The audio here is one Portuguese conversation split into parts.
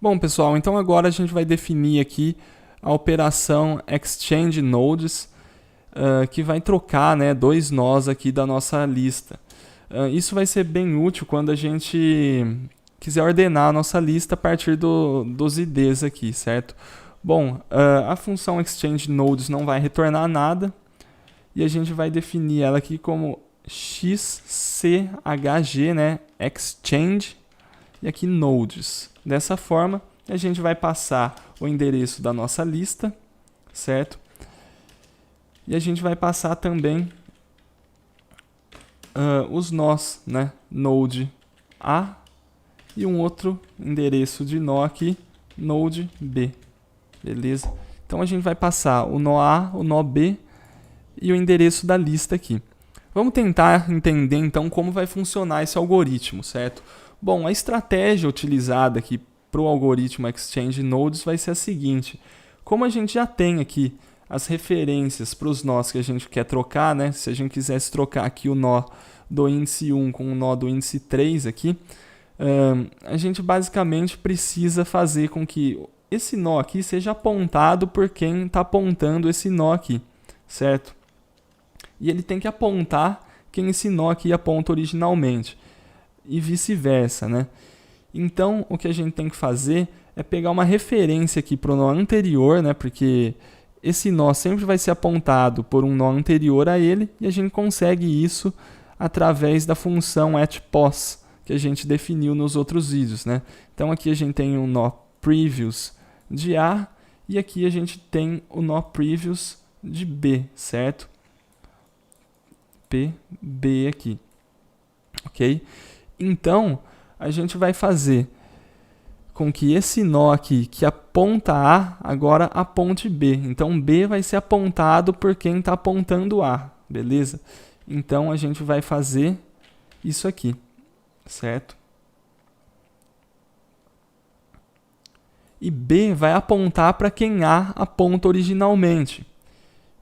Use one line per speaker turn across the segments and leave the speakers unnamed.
Bom, pessoal, então agora a gente vai definir aqui a operação Exchange Nodes, que vai trocar, né, dois nós aqui da nossa lista. Isso vai ser bem útil quando a gente quiser ordenar a nossa lista a partir dos IDs aqui, certo? Bom, a função Exchange Nodes não vai retornar nada e a gente vai definir ela aqui como xchg, né, Exchange, e aqui Nodes. Dessa forma, a gente vai passar o endereço da nossa lista, certo? E a gente vai passar também os nós, né? Node A e um outro endereço de nó aqui, Node B. Beleza? Então a gente vai passar o nó A, o nó B e o endereço da lista aqui. Vamos tentar entender então como vai funcionar esse algoritmo, certo? Bom, a estratégia utilizada aqui para o algoritmo Exchange Nodes vai ser a seguinte. Como a gente já tem aqui as referências para os nós que a gente quer trocar, né? Se a gente quisesse trocar aqui o nó do índice 1 com o nó do índice 3 aqui, a gente basicamente precisa fazer com que esse nó aqui seja apontado por quem está apontando esse nó aqui, certo? E ele tem que apontar quem esse nó aqui aponta originalmente, e vice-versa, né? Então, o que a gente tem que fazer é pegar uma referência aqui para o nó anterior, né? Porque esse nó sempre vai ser apontado por um nó anterior a ele, e a gente consegue isso através da função atPos, que a gente definiu nos outros vídeos, né? Então, aqui a gente tem um nó previous de A, e aqui a gente tem o nó previous de B, certo? PB aqui, ok? Então, a gente vai fazer com que esse nó aqui, que aponta A, agora aponte B. Então, B vai ser apontado por quem está apontando A, beleza? Então, a gente vai fazer isso aqui, certo? E B vai apontar para quem A aponta originalmente.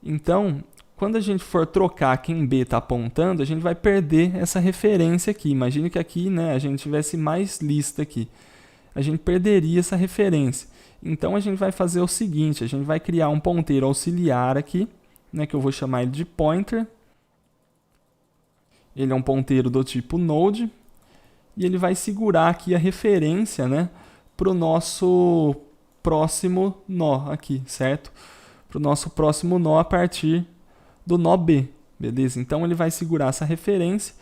Então, quando a gente for trocar quem B está apontando, a gente vai perder essa referência aqui. Imagine que aqui, né, a gente tivesse mais lista aqui. A gente perderia essa referência. Então, a gente vai fazer o seguinte, a gente vai criar um ponteiro auxiliar aqui, né, que eu vou chamar ele de pointer. Ele é um ponteiro do tipo node. E ele vai segurar aqui a referência, né, para o nosso próximo nó aqui, certo? Para o nosso próximo nó a partir do nó B, beleza? Então ele vai segurar essa referência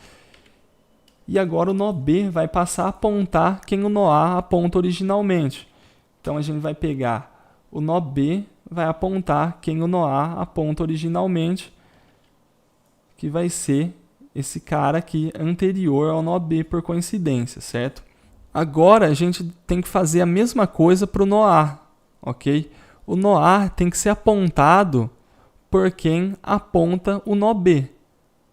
e agora o nó B vai passar a apontar quem o nó A aponta originalmente. Então a gente vai pegar o nó B, vai apontar quem o nó A aponta originalmente, que vai ser esse cara aqui anterior ao nó B por coincidência, certo? Agora a gente tem que fazer a mesma coisa para o nó A, ok? O nó A tem que ser apontado por quem aponta o nó B.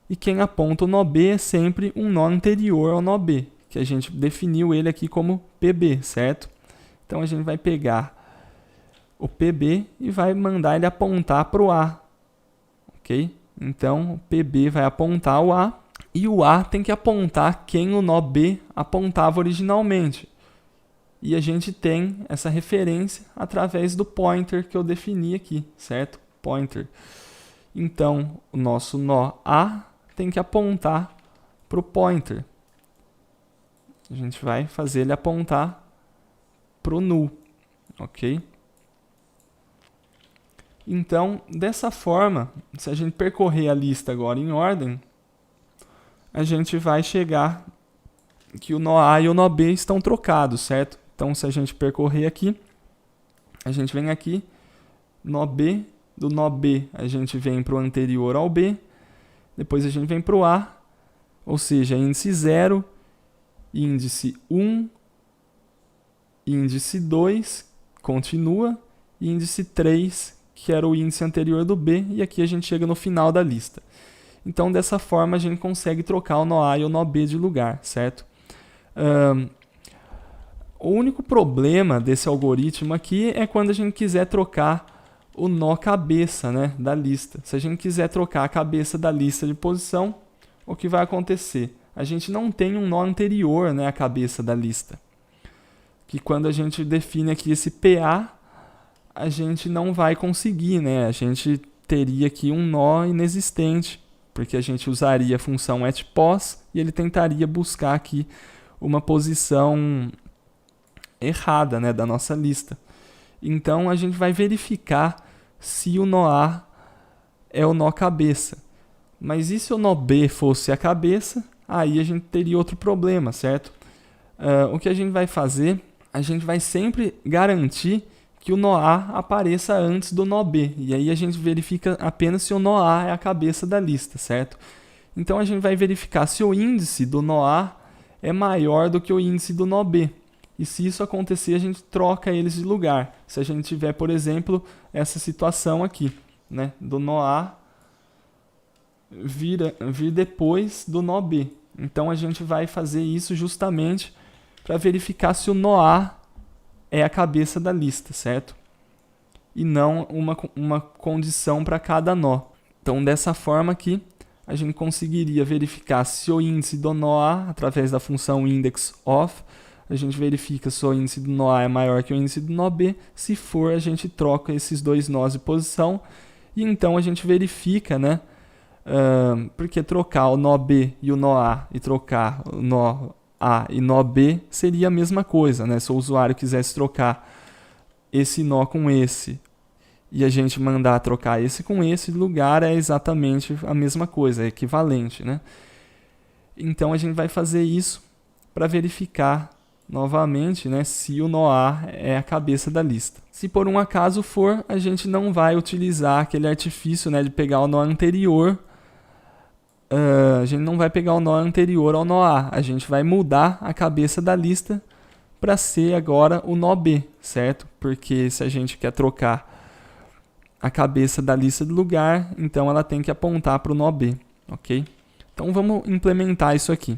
E quem aponta o nó B é sempre um nó anterior ao nó B, que a gente definiu ele aqui como PB, certo? Então a gente vai pegar o PB e vai mandar ele apontar para o A, ok? Então o PB vai apontar o A e o A tem que apontar quem o nó B apontava originalmente. E a gente tem essa referência através do pointer que eu defini aqui, certo? Pointer. Então, o nosso nó A tem que apontar para o pointer. A gente vai fazer ele apontar para o null, ok? Então, dessa forma, se a gente percorrer a lista agora em ordem, a gente vai chegar que o nó A e o nó B estão trocados, certo? Então, se a gente percorrer aqui, a gente vem aqui, nó B, do nó B a gente vem para o anterior ao B, depois a gente vem para o A, ou seja, índice 0, índice 1, índice 2, continua, e índice 3, que era o índice anterior do B, e aqui a gente chega no final da lista. Então, dessa forma, a gente consegue trocar o nó A e o nó B de lugar, certo? O único problema desse algoritmo aqui é quando a gente quiser trocar o nó cabeça, né, da lista. Se a gente quiser trocar a cabeça da lista de posição, o que vai acontecer? A gente não tem um nó anterior, né, à cabeça da lista. O que quando a gente define aqui esse PA, a gente não vai conseguir, né? A gente teria aqui um nó inexistente, porque a gente usaria a função atPos e ele tentaria buscar aqui uma posição errada, né, da nossa lista. Então a gente vai verificar se o nó A é o nó cabeça. Mas e se o nó B fosse a cabeça? Aí a gente teria outro problema, certo? O que a gente vai fazer, a gente vai sempre garantir que o nó A apareça antes do nó B. E aí a gente verifica apenas se o nó A é a cabeça da lista, certo? Então a gente vai verificar se o índice do nó A é maior do que o índice do nó B. E se isso acontecer, a gente troca eles de lugar. Se a gente tiver, por exemplo, essa situação aqui, né, do nó A vir depois do nó B. Então a gente vai fazer isso justamente para verificar se o nó A é a cabeça da lista, certo? E não uma condição para cada nó. Então dessa forma aqui, a gente conseguiria verificar se o índice do nó A, através da função indexOf, a gente verifica se o índice do nó A é maior que o índice do nó B. Se for, a gente troca esses dois nós de posição. E então a gente verifica, né? Porque trocar o nó B e o nó A e trocar o nó A e nó B seria a mesma coisa, né? Se o usuário quisesse trocar esse nó com esse e a gente mandar trocar esse com esse lugar, é exatamente a mesma coisa, é equivalente, né? Então a gente vai fazer isso para verificar novamente, né, se o nó A é a cabeça da lista. Se por um acaso for, a gente não vai utilizar aquele artifício, né, de pegar o nó anterior. A gente não vai pegar o nó anterior ao nó A. A gente vai mudar a cabeça da lista para ser agora o nó B, certo? Porque se a gente quer trocar a cabeça da lista de lugar, então ela tem que apontar para o nó B, ok? Então vamos implementar isso aqui.